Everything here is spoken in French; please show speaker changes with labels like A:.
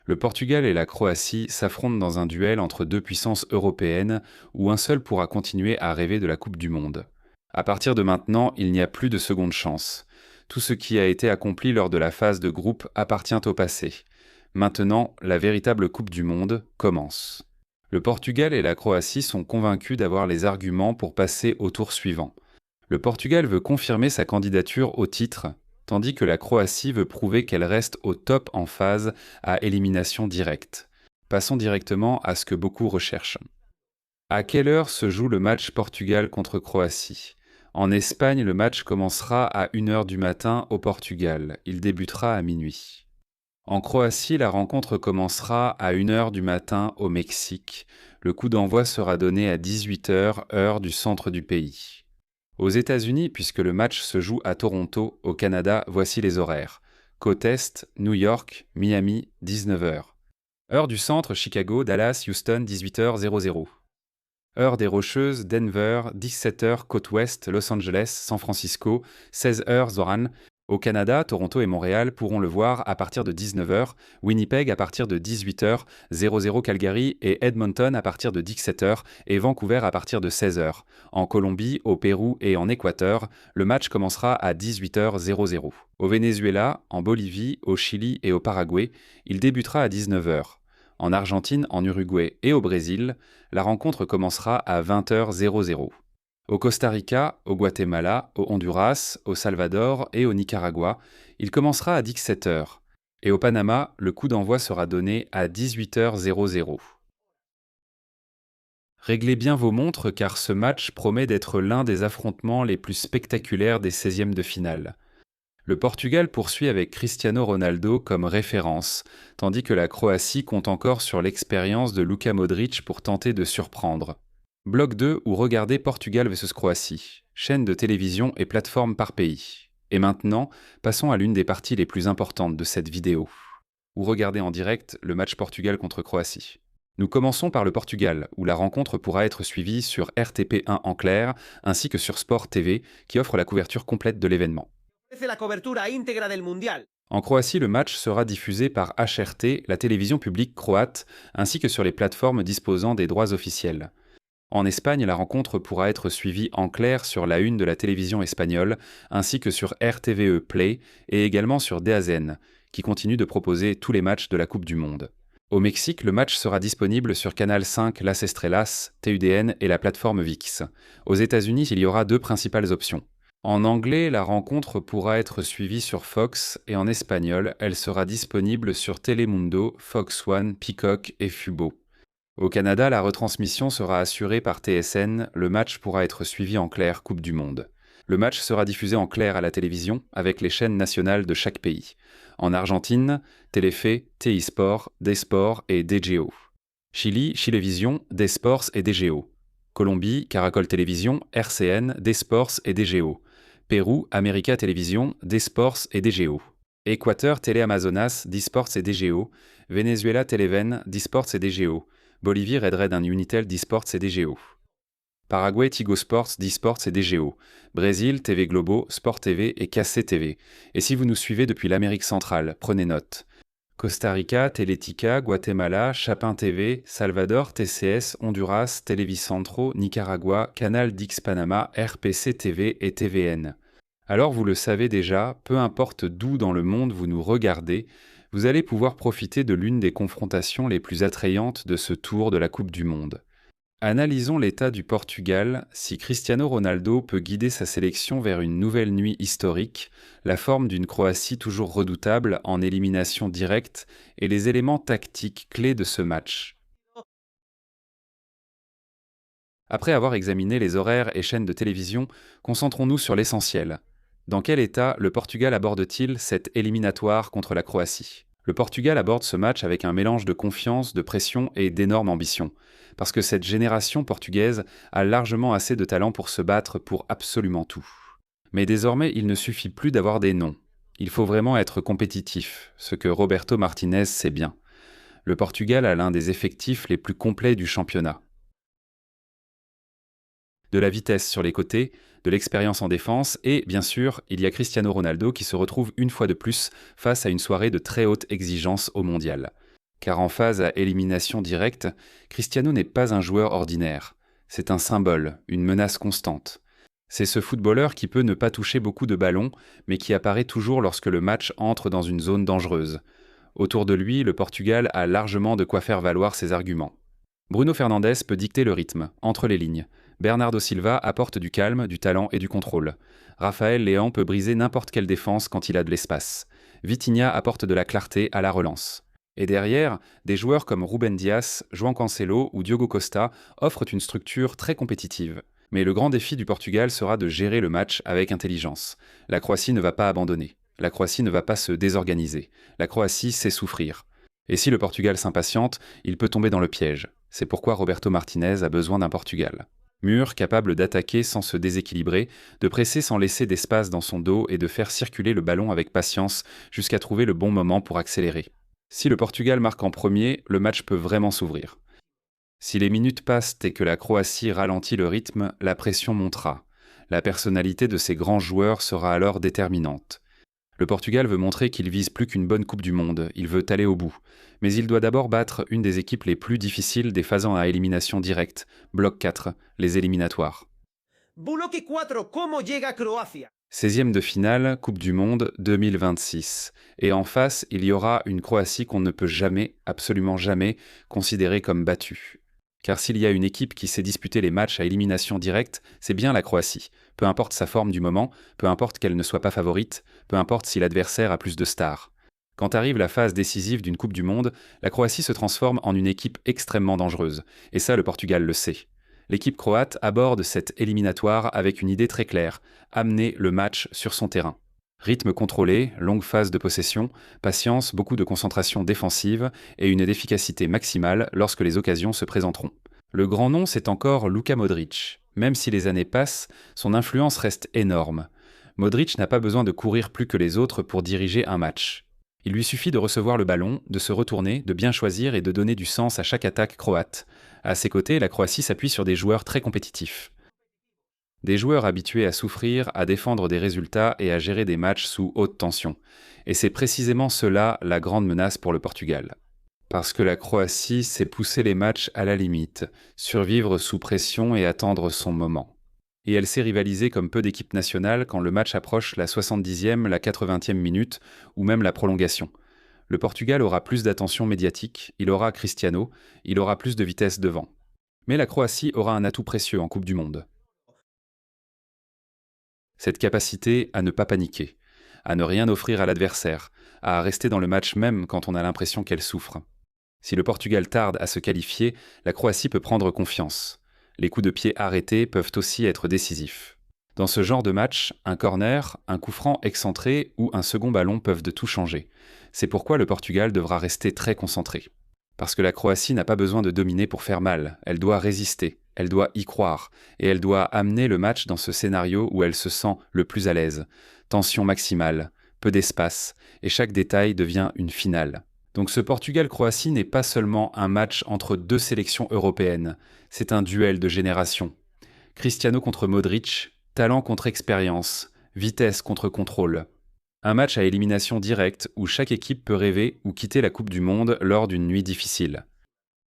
A: Le Portugal et la Croatie s'affrontent dans un duel entre deux puissances européennes où un seul pourra continuer à rêver de la Coupe du Monde. À partir de maintenant, il n'y a plus de seconde chance. Tout ce qui a été accompli lors de la phase de groupe appartient au passé. Maintenant, la véritable Coupe du Monde commence. Le Portugal et la Croatie sont convaincus d'avoir les arguments pour passer au tour suivant. Le Portugal veut confirmer sa candidature au titre, tandis que la Croatie veut prouver qu'elle reste au top en phase à élimination directe. Passons directement à ce que beaucoup recherchent. À quelle heure se joue le match Portugal contre Croatie ? En Espagne, le match commencera à 1h du matin au Portugal. Il débutera à minuit. En Croatie, la rencontre commencera à 1h du matin au Mexique. Le coup d'envoi sera donné à 18h, heure du centre du pays. Aux États-Unis, puisque le match se joue à Toronto, au Canada, voici les horaires. Côte Est, New York, Miami, 19h. Heure du centre, Chicago, Dallas, Houston, 18h00. Heure des Rocheuses, Denver, 17h, côte ouest, Los Angeles, San Francisco, 16h, Zoran. Au Canada, Toronto et Montréal pourront le voir à partir de 19h, Winnipeg à partir de 18h00, Calgary et Edmonton à partir de 17h et Vancouver à partir de 16h. En Colombie, au Pérou et en Équateur, le match commencera à 18h00. Au Venezuela, en Bolivie, au Chili et au Paraguay, il débutera à 19h. En Argentine, en Uruguay et au Brésil, la rencontre commencera à 20h00. Au Costa Rica, au Guatemala, au Honduras, au Salvador et au Nicaragua, il commencera à 17h. Et au Panama, le coup d'envoi sera donné à 18h00. Réglez bien vos montres car ce match promet d'être l'un des affrontements les plus spectaculaires des 16e de finale. Le Portugal poursuit avec Cristiano Ronaldo comme référence, tandis que la Croatie compte encore sur l'expérience de Luka Modric pour tenter de surprendre. Bloc 2 ou regardez Portugal vs Croatie, chaîne de télévision et plateforme par pays. Et maintenant, passons à l'une des parties les plus importantes de cette vidéo. Ou regardez en direct le match Portugal contre Croatie. Nous commençons par le Portugal, où la rencontre pourra être suivie sur RTP1 en clair, ainsi que sur Sport TV, qui offre la couverture complète de l'événement. En Croatie, le match sera diffusé par HRT, la télévision publique croate, ainsi que sur les plateformes disposant des droits officiels. En Espagne, la rencontre pourra être suivie en clair sur la une de la télévision espagnole, ainsi que sur RTVE Play et également sur DAZN, qui continue de proposer tous les matchs de la Coupe du Monde. Au Mexique, le match sera disponible sur Canal 5, Las Estrellas, TUDN et la plateforme VIX. Aux États-Unis, il y aura deux principales options. En anglais, la rencontre pourra être suivie sur Fox et en espagnol, elle sera disponible sur Telemundo, Fox One, Peacock et Fubo. Au Canada, la retransmission sera assurée par TSN, le match pourra être suivi en clair Coupe du Monde. Le match sera diffusé en clair à la télévision avec les chaînes nationales de chaque pays. En Argentine, Telefe, TI Sport, D-Sport et DGO. Chili, Chilevision, D-Sports et DGO. Colombie, Caracol Télévision, RCN, D-Sports et DGO. Pérou, América Télévision, D-Sports et DGO. Équateur, Télé Amazonas, D-Sports et DGO. Venezuela, Televen, D-Sports et DGO. Bolivie, Red and Unitel, D-Sports et DGO. Paraguay, Tigo Sports, D-Sports et DGO. Brésil, TV Globo, Sport TV et KC TV. Et si vous nous suivez depuis l'Amérique centrale, prenez note. Costa Rica, Teletica, Guatemala, Chapin TV, Salvador, TCS, Honduras, Televicentro, Nicaragua, Canal Dix Panama, RPC TV et TVN. Alors vous le savez déjà, peu importe d'où dans le monde vous nous regardez, vous allez pouvoir profiter de l'une des confrontations les plus attrayantes de ce tour de la Coupe du Monde. Analysons l'état du Portugal. Si Cristiano Ronaldo peut guider sa sélection vers une nouvelle nuit historique, la forme d'une Croatie toujours redoutable en élimination directe et les éléments tactiques clés de ce match. Après avoir examiné les horaires et chaînes de télévision, concentrons-nous sur l'essentiel. Dans quel état le Portugal aborde-t-il cette éliminatoire contre la Croatie ? Le Portugal aborde ce match avec un mélange de confiance, de pression et d'énorme ambition, parce que cette génération portugaise a largement assez de talent pour se battre pour absolument tout. Mais désormais, il ne suffit plus d'avoir des noms. Il faut vraiment être compétitif, ce que Roberto Martinez sait bien. Le Portugal a l'un des effectifs les plus complets du championnat. De la vitesse sur les côtés, de l'expérience en défense et, bien sûr, il y a Cristiano Ronaldo qui se retrouve une fois de plus face à une soirée de très haute exigence au mondial. Car en phase à élimination directe, Cristiano n'est pas un joueur ordinaire. C'est un symbole, une menace constante. C'est ce footballeur qui peut ne pas toucher beaucoup de ballons, mais qui apparaît toujours lorsque le match entre dans une zone dangereuse. Autour de lui, le Portugal a largement de quoi faire valoir ses arguments. Bruno Fernandes peut dicter le rythme, entre les lignes. Bernardo Silva apporte du calme, du talent et du contrôle. Raphaël Léão peut briser n'importe quelle défense quand il a de l'espace. Vitinha apporte de la clarté à la relance. Et derrière, des joueurs comme Ruben Dias, João Cancelo ou Diogo Costa offrent une structure très compétitive. Mais le grand défi du Portugal sera de gérer le match avec intelligence. La Croatie ne va pas abandonner. La Croatie ne va pas se désorganiser. La Croatie sait souffrir. Et si le Portugal s'impatiente, il peut tomber dans le piège. C'est pourquoi Roberto Martinez a besoin d'un Portugal mûr, capable d'attaquer sans se déséquilibrer, de presser sans laisser d'espace dans son dos et de faire circuler le ballon avec patience jusqu'à trouver le bon moment pour accélérer. Si le Portugal marque en premier, le match peut vraiment s'ouvrir. Si les minutes passent et que la Croatie ralentit le rythme, la pression montera. La personnalité de ces grands joueurs sera alors déterminante. Le Portugal veut montrer qu'il vise plus qu'une bonne Coupe du Monde, il veut aller au bout. Mais il doit d'abord battre une des équipes les plus difficiles des phases à élimination directe, bloc 4, les éliminatoires.
B: Bloque 4, ¿cómo llega Croacia?
A: 16e de finale, Coupe du Monde 2026. Et en face, il y aura une Croatie qu'on ne peut jamais, absolument jamais, considérer comme battue. Car s'il y a une équipe qui sait disputer les matchs à élimination directe, c'est bien la Croatie. Peu importe sa forme du moment, peu importe qu'elle ne soit pas favorite, peu importe si l'adversaire a plus de stars. Quand arrive la phase décisive d'une Coupe du Monde, la Croatie se transforme en une équipe extrêmement dangereuse. Et ça, le Portugal le sait. L'équipe croate aborde cette éliminatoire avec une idée très claire, amener le match sur son terrain. Rythme contrôlé, longue phase de possession, patience, beaucoup de concentration défensive et une efficacité maximale lorsque les occasions se présenteront. Le grand nom, c'est encore Luka Modric. Même si les années passent, son influence reste énorme. Modric n'a pas besoin de courir plus que les autres pour diriger un match. Il lui suffit de recevoir le ballon, de se retourner, de bien choisir et de donner du sens à chaque attaque croate. À ses côtés, la Croatie s'appuie sur des joueurs très compétitifs. Des joueurs habitués à souffrir, à défendre des résultats et à gérer des matchs sous haute tension. Et c'est précisément cela la grande menace pour le Portugal. Parce que la Croatie sait pousser les matchs à la limite, survivre sous pression et attendre son moment. Et elle sait rivaliser comme peu d'équipes nationales quand le match approche la 70e, la 80e minute ou même la prolongation. Le Portugal aura plus d'attention médiatique, il aura Cristiano, il aura plus de vitesse devant. Mais la Croatie aura un atout précieux en Coupe du Monde. Cette capacité à ne pas paniquer, à ne rien offrir à l'adversaire, à rester dans le match même quand on a l'impression qu'elle souffre. Si le Portugal tarde à se qualifier, la Croatie peut prendre confiance. Les coups de pied arrêtés peuvent aussi être décisifs. Dans ce genre de match, un corner, un coup franc excentré ou un second ballon peuvent de tout changer. C'est pourquoi le Portugal devra rester très concentré. Parce que la Croatie n'a pas besoin de dominer pour faire mal, elle doit résister, elle doit y croire, et elle doit amener le match dans ce scénario où elle se sent le plus à l'aise. Tension maximale, peu d'espace, et chaque détail devient une finale. Donc ce Portugal-Croatie n'est pas seulement un match entre deux sélections européennes, c'est un duel de génération. Cristiano contre Modric, talent contre expérience, vitesse contre contrôle. Un match à élimination directe où chaque équipe peut rêver ou quitter la Coupe du Monde lors d'une nuit difficile.